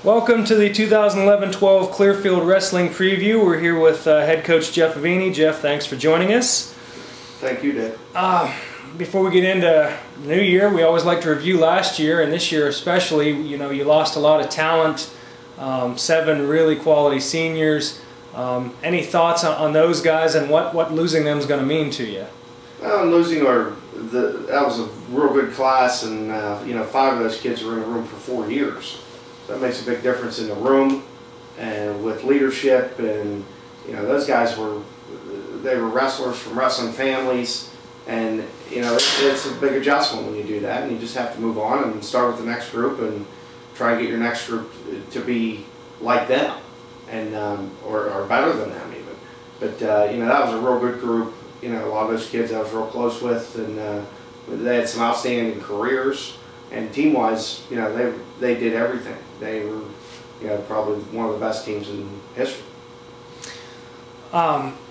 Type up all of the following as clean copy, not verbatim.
Welcome to the 2011-12 Clearfield Wrestling Preview. We're here with head coach Jeff Aveni. Jeff, thanks for joining us. Thank you, Dave. Before we get into the new year, we always like to review last year, and this year especially. You know, you lost a lot of talent, 7 really quality seniors. Any thoughts on those guys and what losing them is going to mean to you? Well, that was a real good class, and 5 of those kids were in the room for 4 years. So that makes a big difference in the room and with leadership. And those guys were wrestlers from wrestling families, and it's a big adjustment when you do that. And you just have to move on and start with the next group and try and get your next group to be like them, and or better than them even. But that was a real good group. A lot of those kids I was real close with, and they had some outstanding careers. And team-wise, they did everything. They were, probably one of the best teams in history.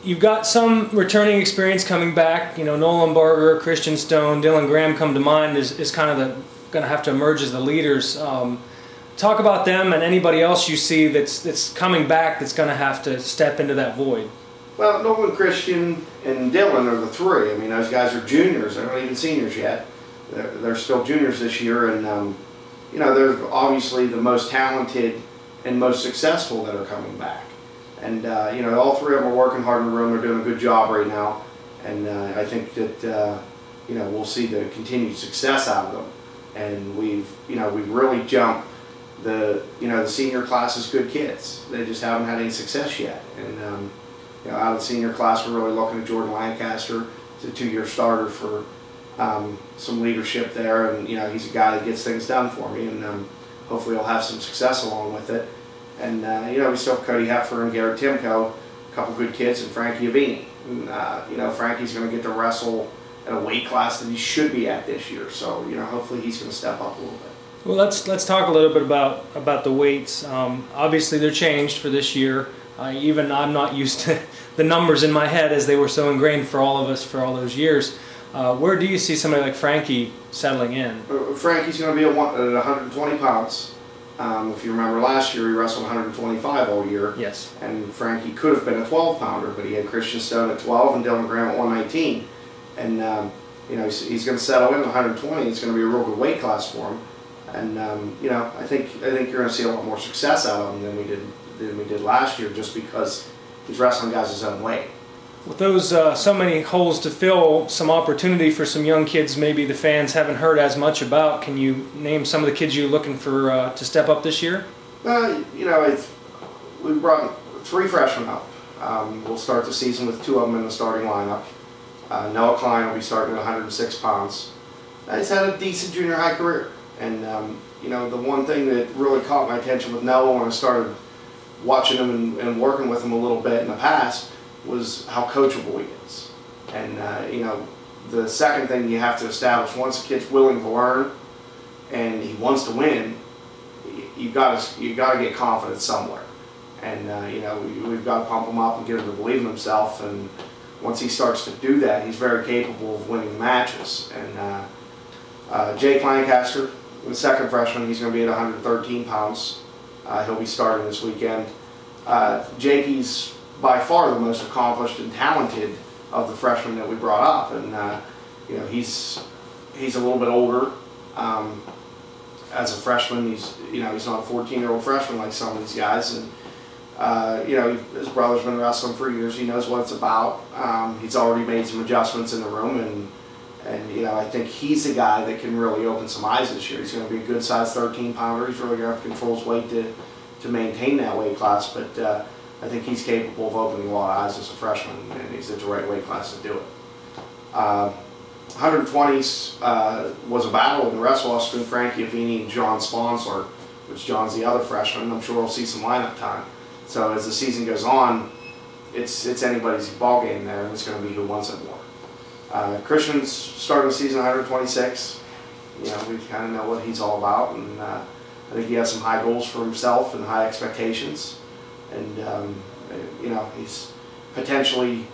You've got some returning experience coming back. Nolan Barger, Christian Stone, Dylan Graham come to mind is kind of going to have to emerge as the leaders. Talk about them and anybody else you see that's coming back that's going to have to step into that void. Well, Nolan, Christian, and Dylan are the 3. I mean, those guys are juniors. They're not even seniors yet. They're still juniors this year, and they're obviously the most talented and most successful that are coming back. And all 3 of them are working hard in the room. They're doing a good job right now, and I think that we'll see the continued success out of them. And we've really jumped. The senior class is good kids. They just haven't had any success yet. And out of the senior class, we're really looking at Jordan Lancaster. He's a 2-year starter for some leadership there, and he's a guy that gets things done for me, and hopefully he'll have some success along with it. And we still have Cody Heffer and Garrett Timko, a couple good kids, and Frankie Aveni. And, Frankie's going to get to wrestle at a weight class that he should be at this year, so hopefully he's going to step up a little bit. Well, let's talk a little bit about the weights. Obviously, they're changed for this year. Even I'm not used to the numbers in my head as they were so ingrained for all of us for all those years. Where do you see somebody like Frankie settling in? Frankie's going to be at 120 pounds. If you remember last year, he wrestled 125 all year. Yes. And Frankie could have been a 12-pounder, but he had Christian Stone at 12 and Dylan Graham at 119. And he's going to settle in at 120. It's going to be a real good weight class for him. And I think you're going to see a lot more success out of him than we did last year, just because he's wrestling guys his own weight. With those so many holes to fill, some opportunity for some young kids maybe the fans haven't heard as much about. Can you name some of the kids you're looking for to step up this year? We've brought 3 freshmen up. We'll start the season with 2 of them in the starting lineup. Noah Klein will be starting at 106 pounds. He's had a decent junior high career. And, the one thing that really caught my attention with Noah when I started watching him and working with him a little bit in the past was how coachable he is. And the second thing you have to establish, once a kid's willing to learn and he wants to win, you got to get confidence somewhere. And we've got to pump him up and get him to believe in himself. And once he starts to do that, he's very capable of winning matches. And Jake Lancaster, the second freshman, he's going to be at 113 pounds. He'll be starting this weekend. Jakey's by far the most accomplished and talented of the freshmen that we brought up, and he's a little bit older. As a freshman, he's not a 14-year-old freshman like some of these guys, and his brother's been wrestling for years. He knows what it's about. He's already made some adjustments in the room, and I think he's the guy that can really open some eyes this year. He's going to be a good size 13-pounder. He's really going to have to control his weight to maintain that weight class, but I think he's capable of opening a lot of eyes as a freshman, and he's at the right weight class to do it. 120s was a battle in the wrestle-offs between Frankie Aveni and John Sponsler, which John's the other freshman. I'm sure we'll see some lineup time. So as the season goes on, it's anybody's ball game there, and it's going to be who wants it more. Christian's starting the season 126. We kind of know what he's all about, and I think he has some high goals for himself and high expectations. And he's potentially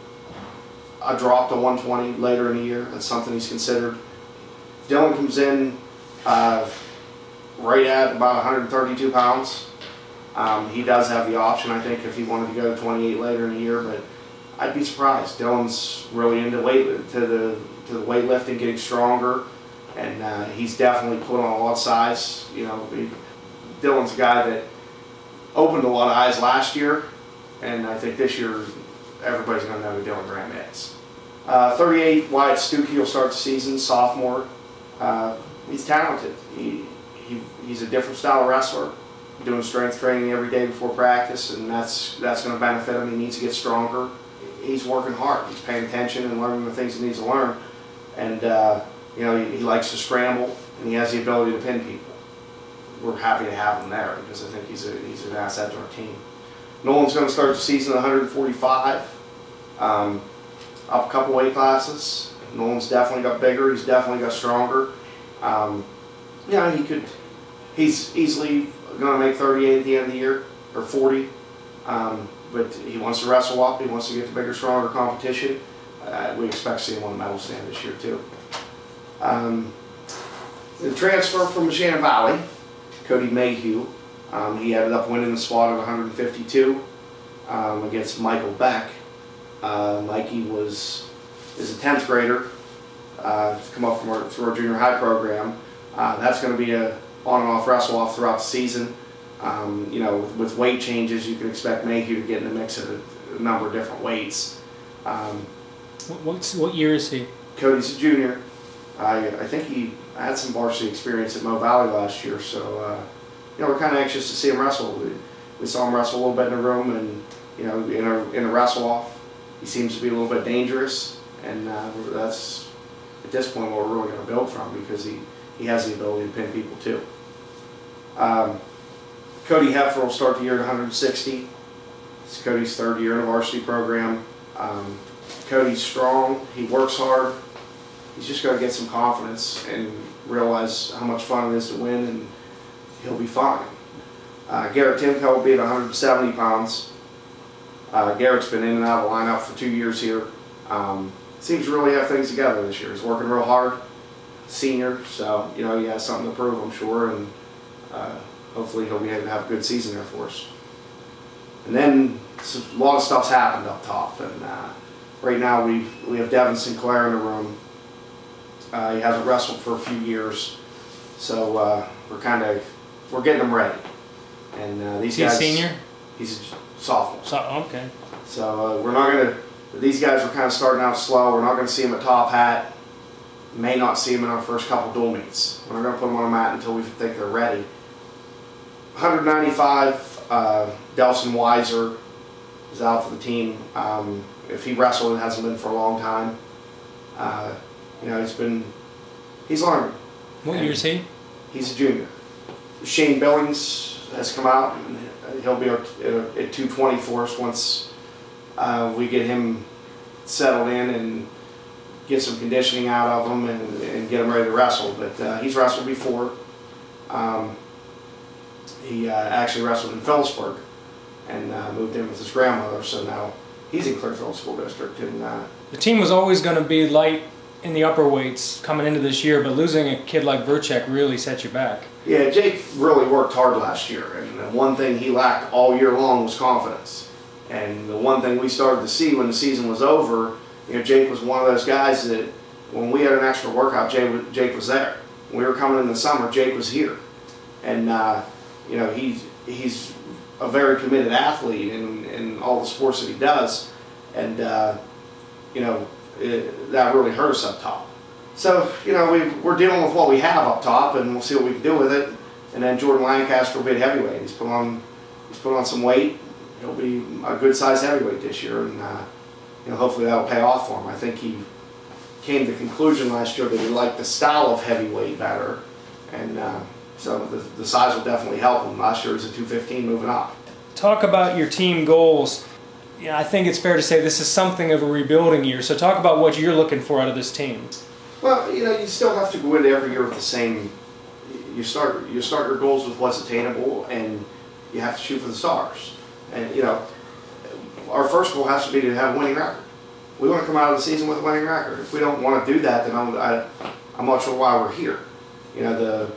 a drop to 120 later in the year. That's something he's considered. Dylan comes in right at about 132 pounds. He does have the option, I think, if he wanted to go to 28 later in the year, but I'd be surprised. Dylan's really into the weightlifting, getting stronger, and he's definitely put on a lot of size. You know, Dylan's a guy that opened a lot of eyes last year, and I think this year everybody's going to know who Dylan Graham is. 38, Wyatt Stuckey will start the season, sophomore. He's talented. He's a different style of wrestler, doing strength training every day before practice, and that's going to benefit him. He needs to get stronger. He's working hard. He's paying attention and learning the things he needs to learn. And you know, he likes to scramble, and he has the ability to pin people. We're happy to have him there because I think he's an asset to our team. Nolan's going to start the season at 145, up a couple weight classes. Nolan's definitely got bigger. He's definitely got stronger. Yeah, he's easily going to make 38 at the end of the year, or 40. But he wants to wrestle up. He wants to get to bigger, stronger competition. We expect to see him on the medal stand this year too. The transfer from Shannon Valley, Cody Mayhew, he ended up winning the spot at 152 against Michael Beck. Mikey is a 10th grader. Come up through our junior high program. That's going to be a on and off wrestle off throughout the season. You know, with weight changes, you can expect Mayhew to get in the mix at a number of different weights. What year is he? Cody's a junior. I think he had some varsity experience at Mo Valley last year, so you know, we're kind of anxious to see him wrestle. We saw him wrestle a little bit in the room, and you know, in a wrestle off, he seems to be a little bit dangerous, and that's at this point what we're really going to build from, because he has the ability to pin people too. Cody Heffer will start the year at 160. It's Cody's 3rd year in the varsity program. Cody's strong. He works hard. He's just got to get some confidence and realize how much fun it is to win, and he'll be fine. Garrett Timko will be at 170 pounds. Garrett's been in and out of the lineup for 2 years here. Seems to really have things together this year. He's working real hard. Senior, so you know, he has something to prove, I'm sure, and hopefully he'll be able to have a good season there for us. And then a lot of stuff's happened up top, and right now we have Devin Sinclair in the room. He hasn't wrestled for a few years, so we're getting him ready. And these guys. He's senior? He's a sophomore. Okay. So we're not gonna. These guys are kind of starting out slow. We're not going to see him at Top Hat. May not see him in our first couple dual meets. We're not going to put them on a mat until we think they're ready. 195, Delson Weiser is out for the team. If he wrestled, it hasn't been for a long time. You know, he's learning. What year is he? He's a junior. Shane Billings has come out, and he'll be at 220 for us once we get him settled in and get some conditioning out of him and get him ready to wrestle. But he's wrestled before. He actually wrestled in Phillipsburg and moved in with his grandmother, so now he's in Clearfield School District. And the team was always going to be light in the upper weights coming into this year, but losing a kid like Verchek really set you back. Yeah, Jake really worked hard last year, and the one thing he lacked all year long was confidence. And the one thing we started to see when the season was over, you know, Jake was one of those guys that when we had an extra workout, Jake was there. When we were coming in the summer, Jake was here. And you know, he's a very committed athlete in all the sports that he does, and you know, that really hurt us up top. So you know, we're dealing with what we have up top, and we'll see what we can do with it. And then Jordan Lancaster will be at heavyweight. He's put on some weight. He'll be a good sized heavyweight this year, and you know, hopefully that'll pay off for him. I think he came to the conclusion last year that he liked the style of heavyweight better, and so the size will definitely help him. Last year he was a 215 moving up. Talk about your team goals. Yeah, I think it's fair to say this is something of a rebuilding year. So talk about what you're looking for out of this team. Well, you know, you still have to go into every year with the same. You start your goals with what's attainable, and you have to shoot for the stars. And you know, our first goal has to be to have a winning record. We want to come out of the season with a winning record. If we don't want to do that, then I'm not sure why we're here. You know,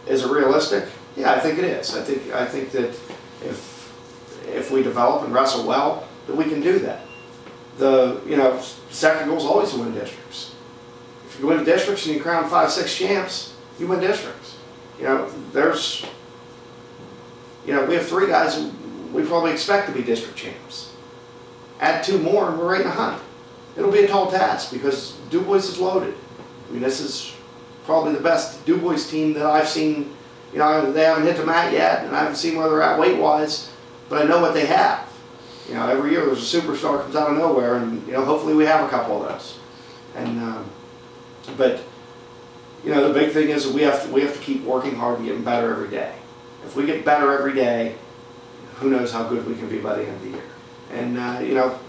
is it realistic? Yeah, I think it is. I think that if we develop and wrestle well, that we can do that. Second goal is always to win districts. If you win districts and you crown 5, 6 champs, you win districts. We have 3 guys who we probably expect to be district champs. Add 2 more and we're right in the hunt. It'll be a tall task because Du Bois is loaded. I mean, this is probably the best Du Bois team that I've seen. They haven't hit the mat yet, and I haven't seen where they're at weight-wise, but I know what they have. Every year there's a superstar comes out of nowhere, and hopefully we have a couple of those. And but the big thing is that we have to keep working hard and getting better every day. If we get better every day, who knows how good we can be by the end of the year. And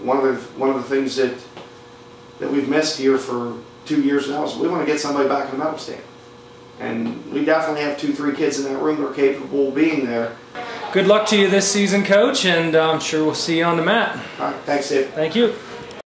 one of the things that we've missed here for 2 years now is we want to get somebody back in the medal stand. And we definitely have 2, 3 kids in that room that are capable of being there. Good luck to you this season, Coach, and I'm sure we'll see you on the mat. All right, thanks, Dave. Thank you.